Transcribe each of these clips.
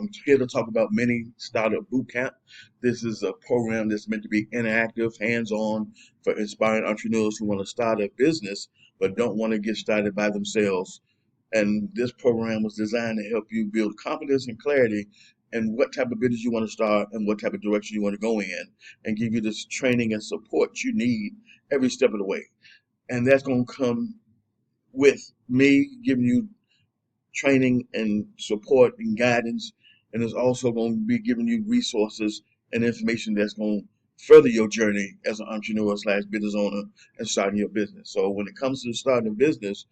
I'm here to talk about Mini Startup Bootcamp. This is a program that's meant to be interactive, hands-on for inspiring entrepreneurs who want to start a business but don't want to get started by themselves. And this program was designed to help you build confidence and clarity in what type of business you want to start and what type of direction you want to go in, and give you this training and support you need every step of the way. And that's going to come with me giving you training and support and guidance, and it's also going to be giving you resources and information that's going to further your journey as an entrepreneur slash business owner and starting your business. So when it comes to starting a business,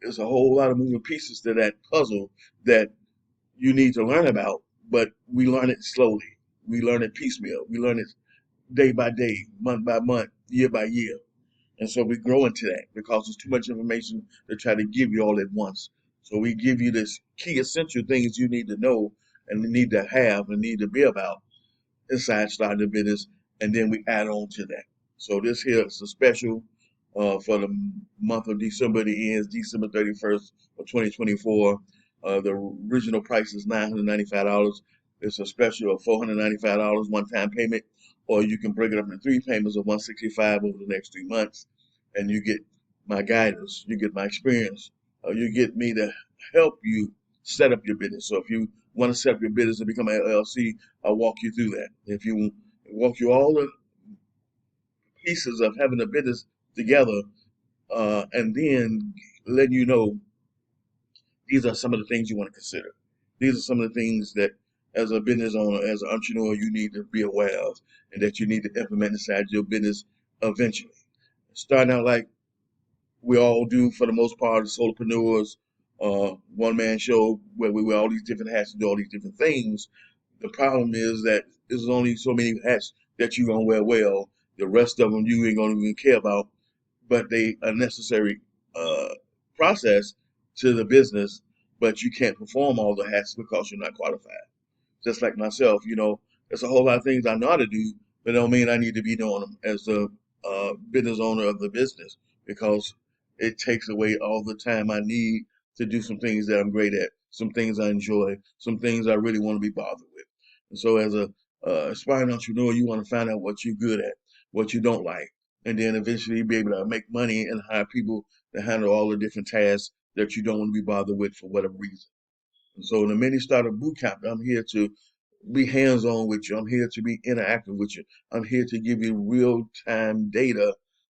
there's a whole lot of moving pieces to that puzzle that you need to learn about, but we learn it slowly. We learn it piecemeal. We learn it day by day, month by month, year by year. And so we grow into that because there's too much information to try to give you all at once. So we give you this key essential things you need to know and need to have and need to be about inside starting a business, and then we add on to that. So this here is a special for the month of December. It ends December 31st of 2024. The original price is $995. It's a special of $495 one-time payment, or you can break it up into three payments of $165 over the next 3 months, and you get my guidance, you get my experience, you get me to help you set up your business. So if you want to set up your business and become an LLC, I'll walk you through that. If you walk you all the pieces of having a business together, and then letting you know these are some of the things you want to consider. These are some of the things that, as a business owner, as an entrepreneur, you need to be aware of and that you need to implement inside your business eventually. Starting out like we all do for the most part, as solopreneurs, one man show where we wear all these different hats and do all these different things. The problem is that there's only so many hats that you're gonna wear well. The rest of them you ain't gonna even care about, but they are necessary uh, process to the business. But you can't perform all the hats because you're not qualified. Just like myself, there's a whole lot of things I know how to do, but don't mean I need to be doing them as the business owner of the business, because it takes away all the time I need to do some things that I'm great at, some things I enjoy, some things I really want to be bothered with. And so, as a aspiring entrepreneur, you want to find out what you're good at, what you don't like, and then eventually be able to make money and hire people to handle all the different tasks that you don't want to be bothered with for whatever reason. And so in the Mini Starter Bootcamp, I'm here to be hands-on with you. I'm here to be interactive with you. I'm here to give you real-time data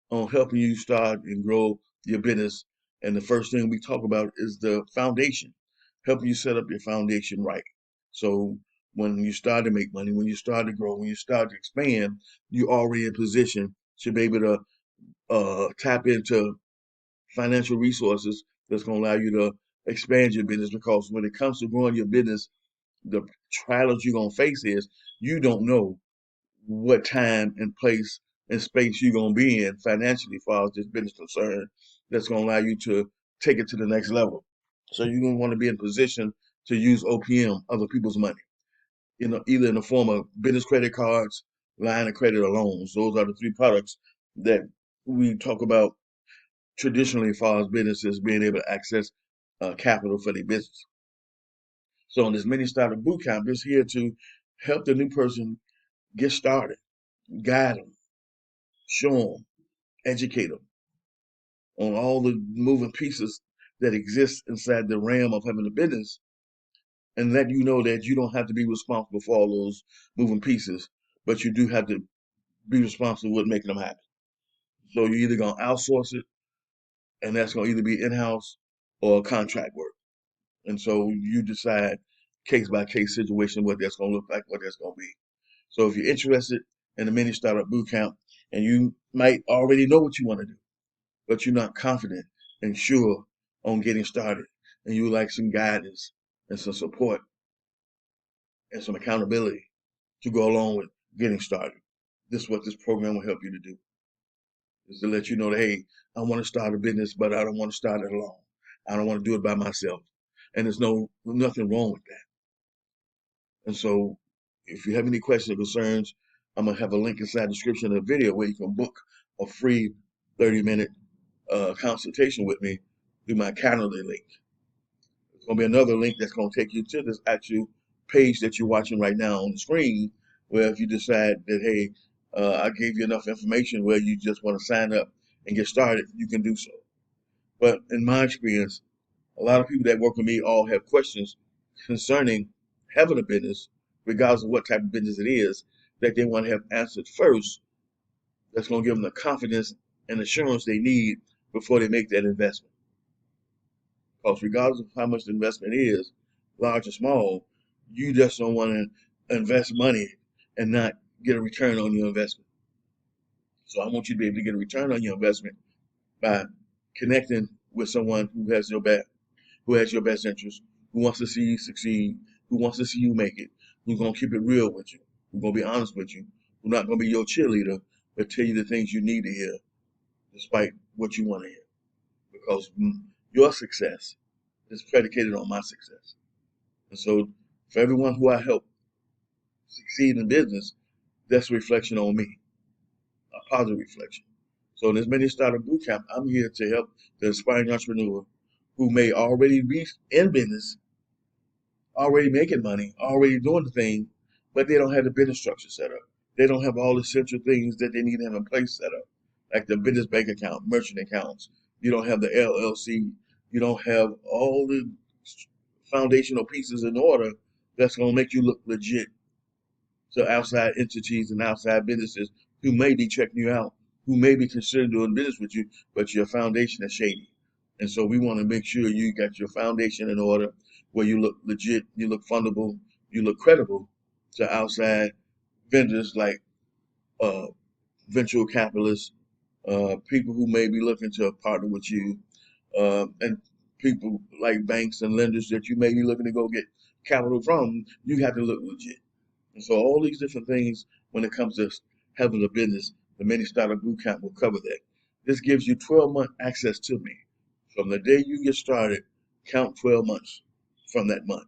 on helping you start and grow your business. And the first thing we talk about is the foundation, helping you set up your foundation right. So when you start to make money, when you start to grow, when you start to expand, you're already in position to be able to tap into financial resources that's going to allow you to expand your business. Because when it comes to growing your business, the challenge you're going to face is you don't know what time and place and space you're going to be in financially as far as this business concerned, that's going to allow you to take it to the next level. So you're going to want to be in position to use OPM, other people's money, either in the form of business credit cards, line of credit, or loans. Those are the three products that we talk about traditionally as far as businesses being able to access capital for their business. So in this mini starter boot camp, it's here to help the new person get started, guide them, show them, educate them on all the moving pieces that exist inside the realm of having a business, and let you know that you don't have to be responsible for all those moving pieces, but you do have to be responsible with making them happen. So you're either going to outsource it, and that's going to either be in-house or contract work. And so you decide case by case situation what that's going to look like, what that's going to be. So if you're interested in the mini startup bootcamp, and you might already know what you want to do, but you're not confident and sure on getting started, and you would like some guidance and some support and some accountability to go along with getting started, this is what this program will help you to do. Is to let you know that, hey, I want to start a business, but I don't want to start it alone. I don't want to do it by myself. And there's nothing wrong with that. And so if you have any questions or concerns, I'm going to have a link inside the description of the video where you can book a free 30-minute consultation with me through my calendar link. There's going to be another link that's going to take you to this actual page that you're watching right now on the screen, where if you decide that, hey, I gave you enough information where you just want to sign up and get started, you can do so. But in my experience, a lot of people that work with me all have questions concerning having a business, regardless of what type of business it is, that they want to have answered first. That's going to give them the confidence and assurance they need before they make that investment. Because regardless of how much the investment is, large or small, you just don't want to invest money and not get a return on your investment. So I want you to be able to get a return on your investment by connecting with someone who has your back, who has your best interest, who wants to see you succeed, who wants to see you make it, who's going to keep it real with you, who's going to be honest with you, who's not going to be your cheerleader, but tell you the things you need to hear, despite what you want to hear. Because your success is predicated on my success. And so for everyone who I help succeed in business, that's a reflection on me, a positive reflection. So in this Mini Starter Bootcamp, I'm here to help the aspiring entrepreneur who may already be in business, already making money, already doing the thing, but they don't have the business structure set up. They don't have all the essential things that they need to have in place set up, like the business bank account, merchant accounts. You don't have the LLC. You don't have all the foundational pieces in order that's going to make you look legit to outside entities and outside businesses who may be checking you out, who may be considering doing business with you, but your foundation is shady. And so we want to make sure you got your foundation in order where you look legit, you look fundable, you look credible to outside vendors like uh, venture capitalists, people who may be looking to partner with you, and people like banks and lenders that you may be looking to go get capital from. You have to look legit. And so all these different things when it comes to having a business, the Mini Starter Bootcamp will cover that. This gives you 12-month access to me. From the day you get started, count 12 months from that month.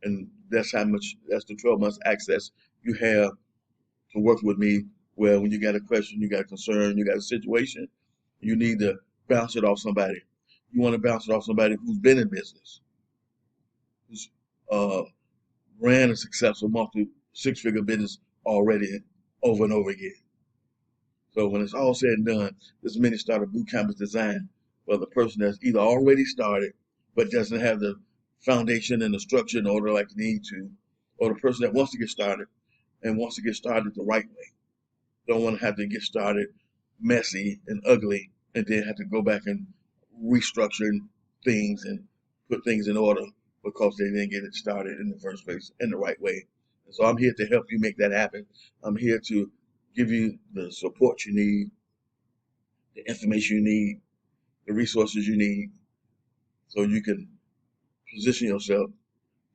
And that's that's the 12 months access you have to work with me, where when you got a question, you got a concern, you got a situation, you need to bounce it off somebody. You want to bounce it off somebody who's been in business, who's ran a successful multi six-figure business already over and over again. So when it's all said and done, this Mini Starter Bootcamp is designed for the person that's either already started but doesn't have the foundation and the structure in order like they need to, or the person that wants to get started and wants to get started the right way. Don't want to have to get started messy and ugly and then have to go back and restructure things and put things in order because they didn't get it started in the first place in the right way. And so I'm here to help you make that happen. I'm here to give you the support you need, the information you need, the resources you need, so you can position yourself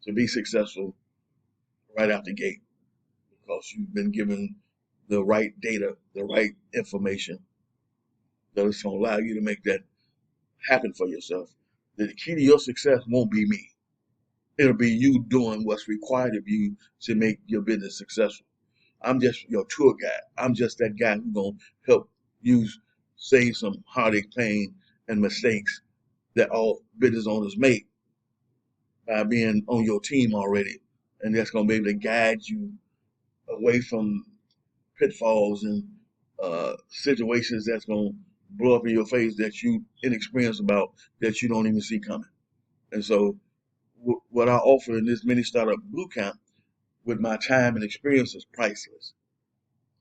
to be successful right out the gate because you've been given the right data, the right information that is going to allow you to make that happen for yourself. The key to your success won't be me. It'll be you doing what's required of you to make your business successful. I'm just your tour guide. I'm just that guy who's going to help you save some heartache, pain, and mistakes that all business owners make by being on your team already. And that's going to be able to guide you away from pitfalls and situations that's going to blow up in your face that you inexperienced about, that you don't even see coming. And so what I offer in this Mini Startup Bootcamp with my time and experience is priceless.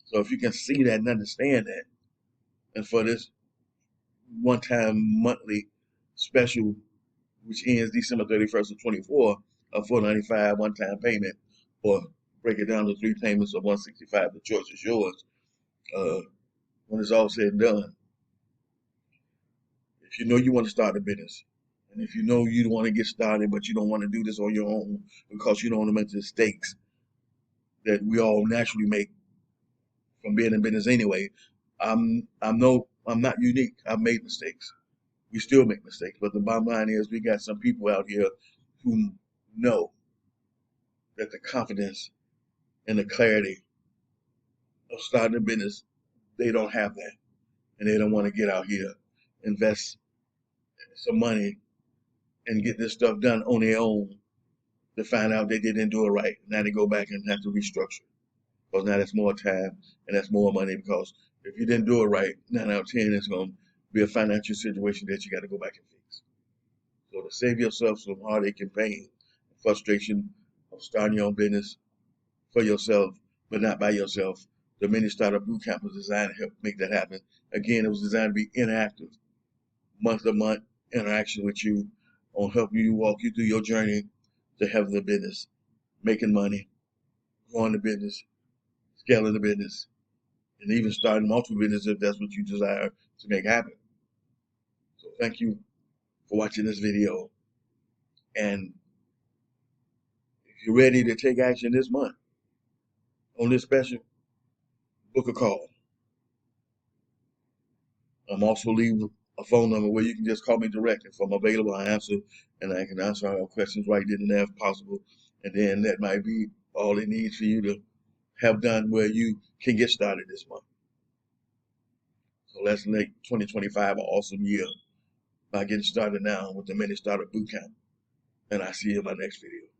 So if you can see that and understand that, and for this one-time monthly special, which ends December 31st of 24, a $495 one-time payment, or break it down to 3 payments of $165, the choice is yours. When it's all said and done, if you know you want to start a business, and if you know you don't want to get started, but you don't want to do this on your own because you don't want to make the mistakes that we all naturally make from being in business anyway, I'm not unique. I've made mistakes. We still make mistakes, but the bottom line is we got some people out here who know that the confidence and the clarity of starting a business, they don't have that, and they don't want to get out here, invest some money, and get this stuff done on their own to find out they didn't do it right. Now they go back and have to restructure. Because now that's more time and that's more money, because if you didn't do it right, 9 out of 10 it's going to be a financial situation that you got to go back and fix. So to save yourself some heartache and pain, frustration of starting your own business for yourself, but not by yourself, the Mini Startup Bootcamp was designed to help make that happen. Again, it was designed to be interactive, month-to-month interaction with you on helping you walk you through your journey to having the business, making money, growing the business, scaling the business, and even starting multiple businesses if that's what you desire to make happen. So thank you for watching this video. And if you're ready to take action this month on this special, book a call. I'm also leaving a phone number where you can just call me direct. If I'm available, I answer, and I can answer our questions right then and there if possible. And then that might be all it needs for you to have done where you can get started this month. So let's make 2025 an awesome year by getting started now with the Mini Startup Bootcamp. And I'll see you in my next video.